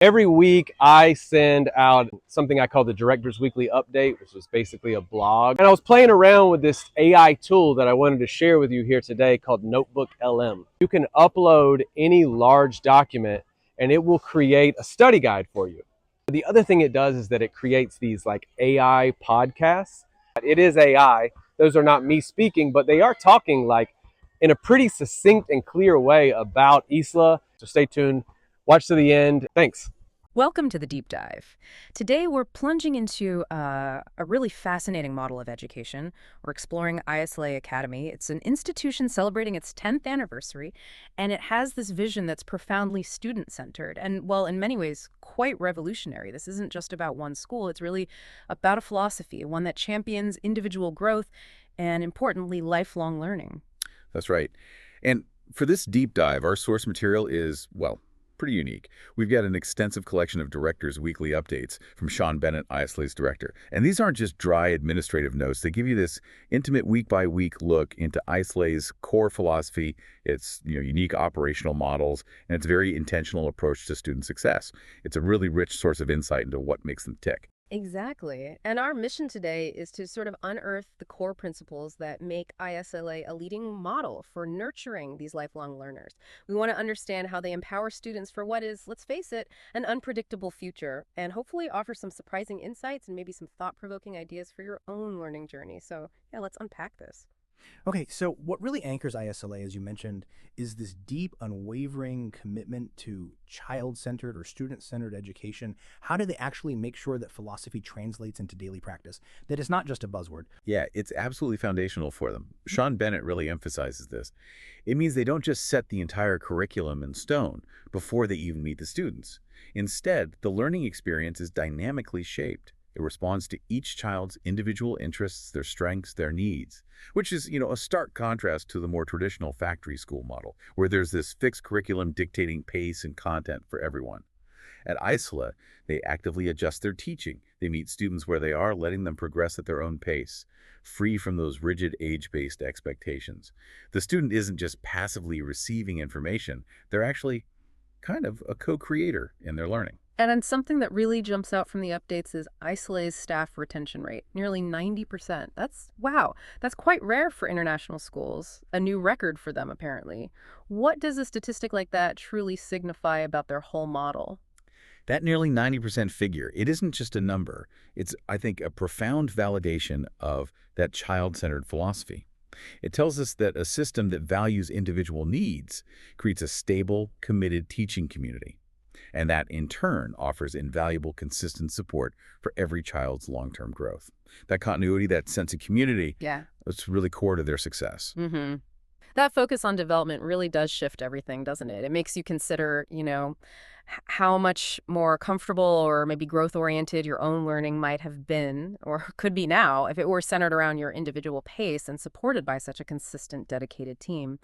Every week, I send out something I call the Director's Weekly Update, which is basically a blog. And I was playing around with this AI tool that I wanted to share with you here today called NotebookLM. You can upload any large document and it will create a study guide for you. The other thing it does is that it creates these like AI podcasts. It is AI. Those are not me speaking, but they are talking like in a pretty succinct and clear way about ISLA. So stay tuned. Watch to the end. Thanks. Welcome to the deep dive. Today we're plunging into a really fascinating model of education. We're exploring ISLA Academy. It's an institution celebrating its 10th anniversary, and it has this vision that's profoundly student-centered and, well, in many ways, quite revolutionary. This isn't just about one school. It's really about a philosophy, one that champions individual growth and, importantly, lifelong learning. That's right. And for this deep dive, our source material is, well, pretty unique. We've got an extensive collection of directors' weekly updates from Sean Bennett, ISLA's director. And these aren't just dry administrative notes. They give you this intimate week-by-week look into ISLA's core philosophy, its unique operational models, and its very intentional approach to student success. It's a really rich source of insight into what makes them tick. Exactly. And our mission today is to sort of unearth the core principles that make ISLA a leading model for nurturing these lifelong learners. We want to understand how they empower students for what is, let's face it, an unpredictable future, and hopefully offer some surprising insights and maybe some thought-provoking ideas for your own learning journey. So, yeah, let's unpack this. Okay, so what really anchors ISLA, as you mentioned, is this deep, unwavering commitment to child-centered or student-centered education. How do they actually make sure that philosophy translates into daily practice? That it's not just a buzzword. Yeah, it's absolutely foundational for them. Sean Bennett really emphasizes this. It means they don't just set the entire curriculum in stone before they even meet the students. Instead, the learning experience is dynamically shaped. It responds to each child's individual interests, their strengths, their needs, which is, a stark contrast to the more traditional factory school model, where there's this fixed curriculum dictating pace and content for everyone. At ISLA, they actively adjust their teaching. They meet students where they are, letting them progress at their own pace, free from those rigid age-based expectations. The student isn't just passively receiving information, they're actually kind of a co-creator in their learning. And then something that really jumps out from the updates is ISLA's staff retention rate, nearly 90%. Wow, that's quite rare for international schools, a new record for them apparently. What does a statistic like that truly signify about their whole model? That nearly 90% figure, it isn't just a number. It's, I think, a profound validation of that child-centered philosophy. It tells us that a system that values individual needs creates a stable, committed teaching community. And that, in turn, offers invaluable, consistent support for every child's long-term growth. That continuity, that sense of community, Yeah. it's really core to their success. That focus on development really does shift everything, doesn't it? It makes you consider, how much more comfortable or maybe growth-oriented your own learning might have been or could be now if it were centered around your individual pace and supported by such a consistent, dedicated team.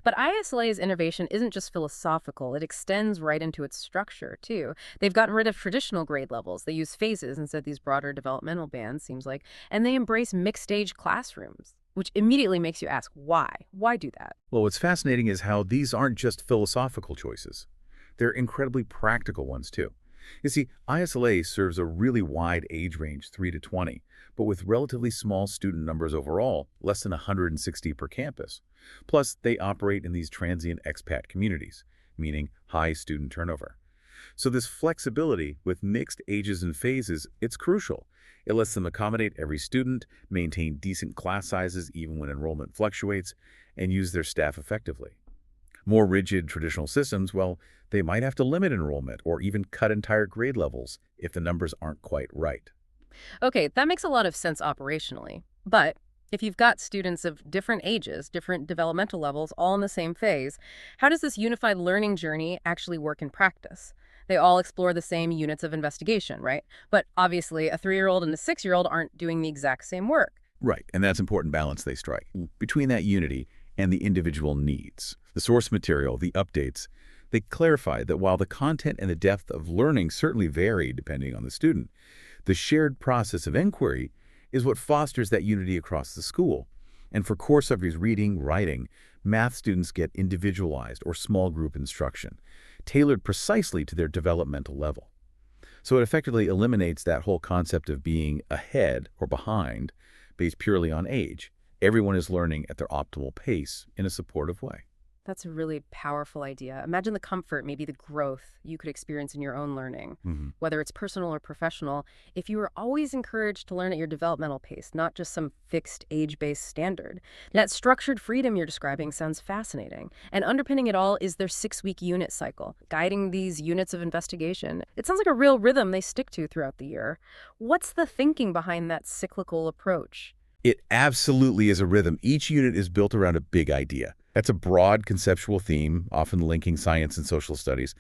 But ISLA's innovation isn't just philosophical. It extends right into its structure, too. They've gotten rid of traditional grade levels. They use phases instead of these broader developmental bands, seems like, and they embrace mixed-age classrooms, which immediately makes you ask, why? Why do that? Well, what's fascinating is how these aren't just philosophical choices. They're incredibly practical ones, too. You see, ISLA serves a really wide age range, 3 to 20, but with relatively small student numbers overall, less than 160 per campus. Plus, they operate in these transient expat communities, meaning high student turnover. So this flexibility with mixed ages and phases, it's crucial. It lets them accommodate every student, maintain decent class sizes even when enrollment fluctuates, and use their staff effectively. More rigid traditional systems, well, they might have to limit enrollment or even cut entire grade levels if the numbers aren't quite right. Okay, that makes a lot of sense operationally. But if you've got students of different ages, different developmental levels, all in the same phase, how does this unified learning journey actually work in practice? They all explore the same units of investigation, right? But obviously, a 3-year-old and a 6-year-old aren't doing the exact same work. Right, and that's important balance they strike between that unity and the individual needs. The source material, the updates, they clarify that while the content and the depth of learning certainly vary depending on the student, the shared process of inquiry is what fosters that unity across the school. And for core subjects reading, writing, math students get individualized or small group instruction. tailored precisely to their developmental level. So it effectively eliminates that whole concept of being ahead or behind based purely on age. Everyone is learning at their optimal pace in a supportive way. That's a really powerful idea. Imagine the comfort, maybe the growth you could experience in your own learning, whether it's personal or professional, if you were always encouraged to learn at your developmental pace, not just some fixed age-based standard. That structured freedom you're describing sounds fascinating. And underpinning it all is their 6-week unit cycle, guiding these units of investigation. It sounds like a real rhythm they stick to throughout the year. What's the thinking behind that cyclical approach? It absolutely is a rhythm. Each unit is built around a big idea. That's a broad conceptual theme, often linking science and social studies.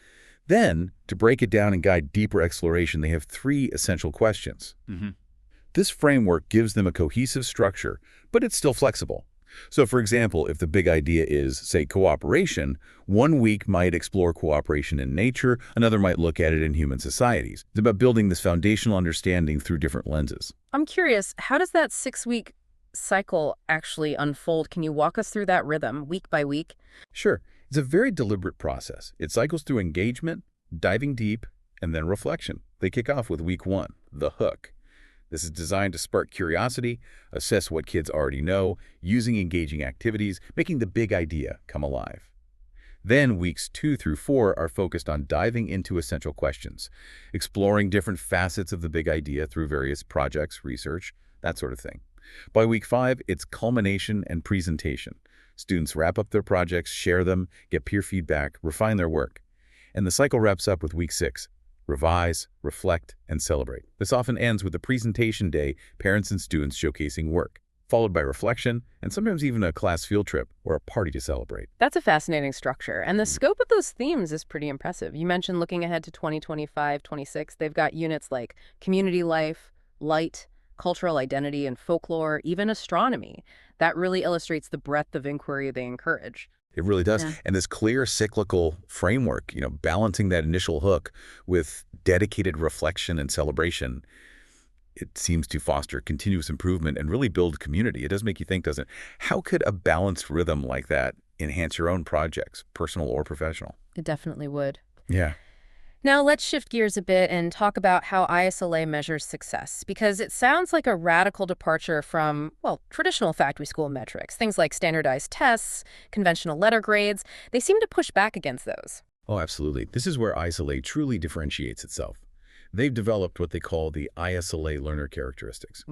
Then, to break it down and guide deeper exploration, they have 3 essential questions. This framework gives them a cohesive structure, but it's still flexible. So, for example, if the big idea is, say, cooperation, one week might explore cooperation in nature, another might look at it in human societies. It's about building this foundational understanding through different lenses. I'm curious, how does that 6-week cycle actually unfold? Can you walk us through that rhythm week by week? Sure, it's a very deliberate process. It cycles through engagement, diving deep, and then reflection. They kick off with week 1, the hook. This is designed to spark curiosity, assess what kids already know, using engaging activities, making the big idea come alive. Then weeks 2 through 4 are focused on diving into essential questions, exploring different facets of the big idea through various projects, research, that sort of thing. By week 5, it's culmination and presentation. Students wrap up their projects, share them, get peer feedback, refine their work. And the cycle wraps up with week 6. Revise, reflect, and celebrate. This often ends with a presentation day, parents and students showcasing work, followed by reflection, and sometimes even a class field trip or a party to celebrate. That's a fascinating structure. And the scope of those themes is pretty impressive. You mentioned looking ahead to 2025-26. They've got units like community life, light, cultural identity and folklore, even astronomy. That really illustrates the breadth of inquiry they encourage. It really does. Yeah. And this clear cyclical framework, balancing that initial hook with dedicated reflection and celebration, it seems to foster continuous improvement and really build community. It does make you think, doesn't it? How could a balanced rhythm like that enhance your own projects, personal or professional? It definitely would. Yeah. Now let's shift gears a bit and talk about how ISLA measures success, because it sounds like a radical departure from, well, traditional factory school metrics. Things like standardized tests, conventional letter grades, they seem to push back against those. Oh, absolutely. This is where ISLA truly differentiates itself. They've developed what they call the ISLA learner characteristics.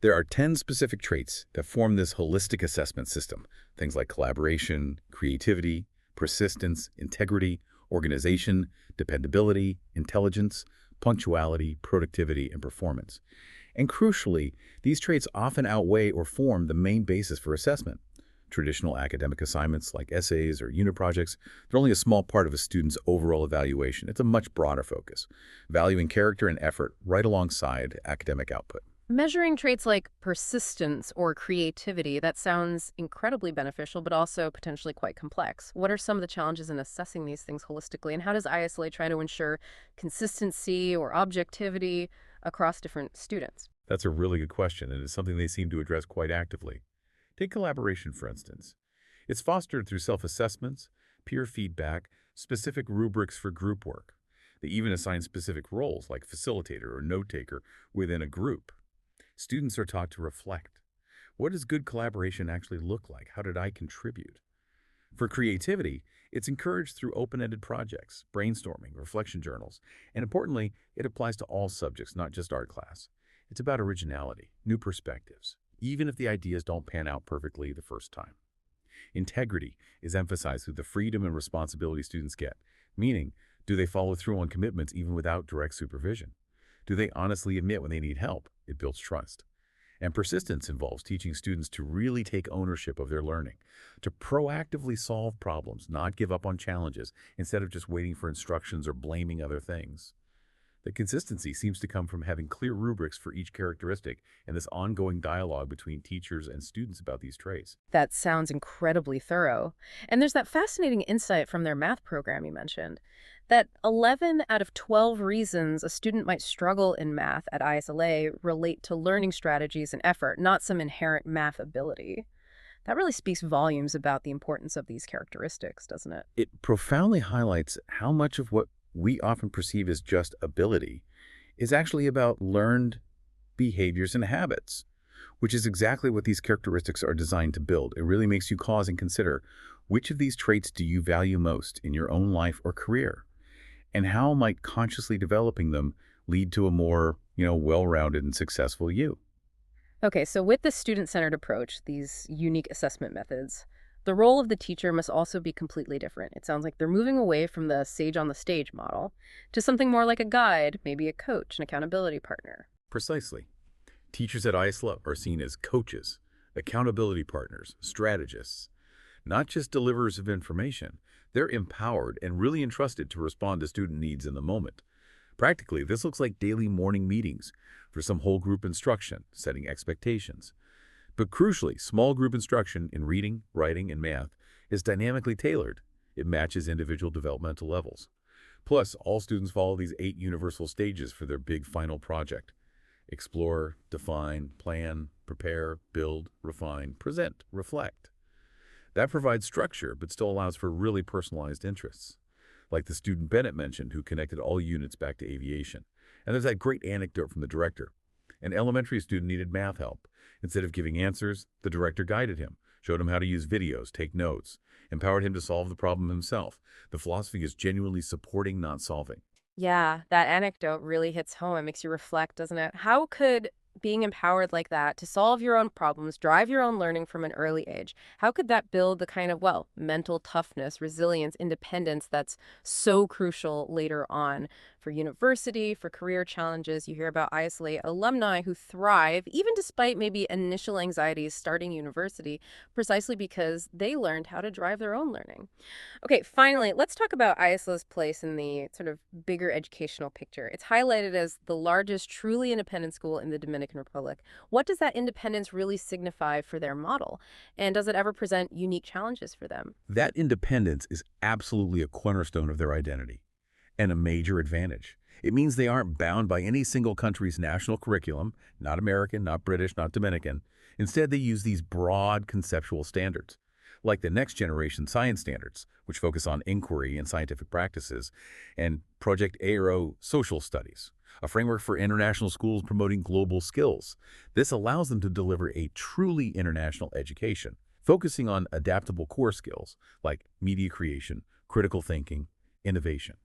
There are 10 specific traits that form this holistic assessment system. Things like collaboration, creativity, persistence, integrity, organization, dependability, intelligence, punctuality, productivity, and performance. And crucially, these traits often outweigh or form the main basis for assessment. Traditional academic assignments like essays or unit projects, they're only a small part of a student's overall evaluation. It's a much broader focus, valuing character and effort right alongside academic output. Measuring traits like persistence or creativity, that sounds incredibly beneficial, but also potentially quite complex. What are some of the challenges in assessing these things holistically, and how does ISLA try to ensure consistency or objectivity across different students? That's a really good question, and it's something they seem to address quite actively. Take collaboration, for instance. It's fostered through self-assessments, peer feedback, specific rubrics for group work. They even assign specific roles like facilitator or note-taker within a group. Students are taught to reflect. What does good collaboration actually look like? How did I contribute? For creativity, it's encouraged through open-ended projects, brainstorming, reflection journals, and importantly, it applies to all subjects, not just art class. It's about originality, new perspectives, even if the ideas don't pan out perfectly the first time. Integrity is emphasized through the freedom and responsibility students get, meaning, do they follow through on commitments even without direct supervision? Do they honestly admit when they need help? It builds trust. And persistence involves teaching students to really take ownership of their learning, to proactively solve problems, not give up on challenges, instead of just waiting for instructions or blaming other things. The consistency seems to come from having clear rubrics for each characteristic and this ongoing dialogue between teachers and students about these traits. That sounds incredibly thorough. And there's that fascinating insight from their math program you mentioned, that 11 out of 12 reasons a student might struggle in math at ISLA relate to learning strategies and effort, not some inherent math ability. That really speaks volumes about the importance of these characteristics, doesn't it? It profoundly highlights how much of what we often perceive as just ability is actually about learned behaviors and habits, which is exactly what these characteristics are designed to build. It really makes you pause and consider, which of these traits do you value most in your own life or career? And how might consciously developing them lead to a more, well-rounded and successful you? Okay, so with the student-centered approach, these unique assessment methods, the role of the teacher must also be completely different. It sounds like they're moving away from the sage on the stage model to something more like a guide, maybe a coach, an accountability partner. Precisely. Teachers at ISLA are seen as coaches, accountability partners, strategists, not just deliverers of information. They're empowered and really entrusted to respond to student needs in the moment. Practically, this looks like daily morning meetings for some whole group instruction, setting expectations. But crucially, small group instruction in reading, writing, and math is dynamically tailored. It matches individual developmental levels. Plus, all students follow these 8 universal stages for their big final project. Explore, define, plan, prepare, build, refine, present, reflect. That provides structure, but still allows for really personalized interests, like the student Bennett mentioned who connected all units back to aviation. And there's that great anecdote from the director. An elementary student needed math help. Instead of giving answers, the director guided him, showed him how to use videos, take notes, empowered him to solve the problem himself. The philosophy is genuinely supporting, not solving. Yeah, that anecdote really hits home. It makes you reflect, doesn't it? How could being empowered like that to solve your own problems, drive your own learning from an early age, how could that build the kind of, well, mental toughness, resilience, independence that's so crucial later on for university, for career challenges? You hear about ISLA alumni who thrive, even despite maybe initial anxieties starting university, precisely because they learned how to drive their own learning. Okay, finally, let's talk about ISLA's place in the sort of bigger educational picture. It's highlighted as the largest truly independent school in the Dominican Republic. What does that independence really signify for their model? And does it ever present unique challenges for them? That independence is absolutely a cornerstone of their identity and a major advantage. It means they aren't bound by any single country's national curriculum, not American, not British, not Dominican. Instead, they use these broad conceptual standards, like the next generation science standards, which focus on inquiry and scientific practices, and Project Aero social studies, a framework for international schools promoting global skills. This allows them to deliver a truly international education, focusing on adaptable core skills like media creation, critical thinking, innovation.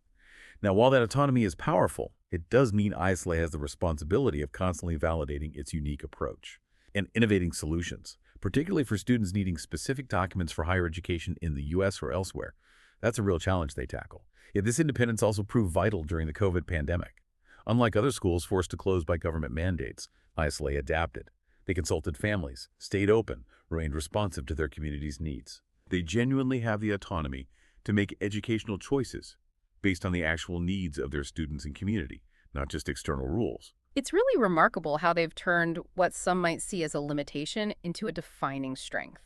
Now, while that autonomy is powerful, it does mean ISLA has the responsibility of constantly validating its unique approach and innovating solutions, particularly for students needing specific documents for higher education in the U.S. or elsewhere. That's a real challenge they tackle. Yet this independence also proved vital during the COVID pandemic. Unlike other schools forced to close by government mandates, ISLA adapted. They consulted families, stayed open, remained responsive to their community's needs. They genuinely have the autonomy to make educational choices based on the actual needs of their students and community, not just external rules. It's really remarkable how they've turned what some might see as a limitation into a defining strength.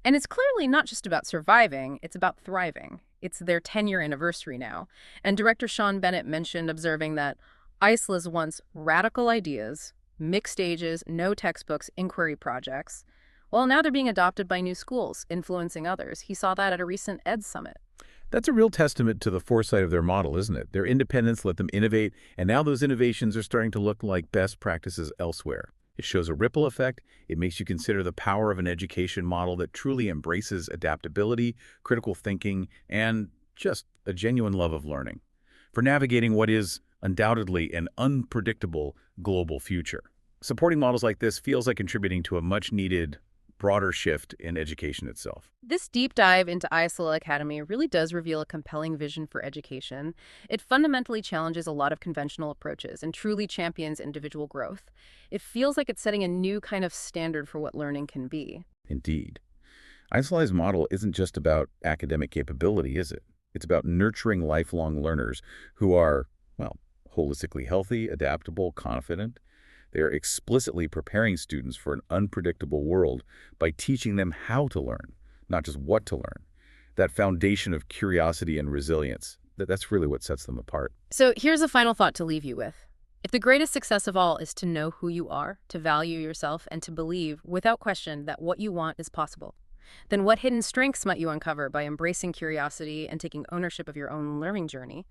And it's clearly not just about surviving, it's about thriving. It's their 10-year anniversary now. And director Sean Bennett mentioned observing that ISLA's once radical ideas, mixed ages, no textbooks, inquiry projects, well, now they're being adopted by new schools, influencing others. He saw that at a recent ED Summit. That's a real testament to the foresight of their model, isn't it? Their independence let them innovate, and now those innovations are starting to look like best practices elsewhere. It shows a ripple effect. It makes you consider the power of an education model that truly embraces adaptability, critical thinking, and just a genuine love of learning for navigating what is undoubtedly an unpredictable global future. Supporting models like this feels like contributing to a much-needed broader shift in education itself. This deep dive into ISLA Academy really does reveal a compelling vision for education. It fundamentally challenges a lot of conventional approaches and truly champions individual growth. It feels like it's setting a new kind of standard for what learning can be. Indeed. ISLA's model isn't just about academic capability, is it? It's about nurturing lifelong learners who are, well, holistically healthy, adaptable, confident. They are explicitly preparing students for an unpredictable world by teaching them how to learn, not just what to learn. That foundation of curiosity and resilience, that's really what sets them apart. So here's a final thought to leave you with. If the greatest success of all is to know who you are, to value yourself, and to believe, without question, that what you want is possible, then what hidden strengths might you uncover by embracing curiosity and taking ownership of your own learning journey?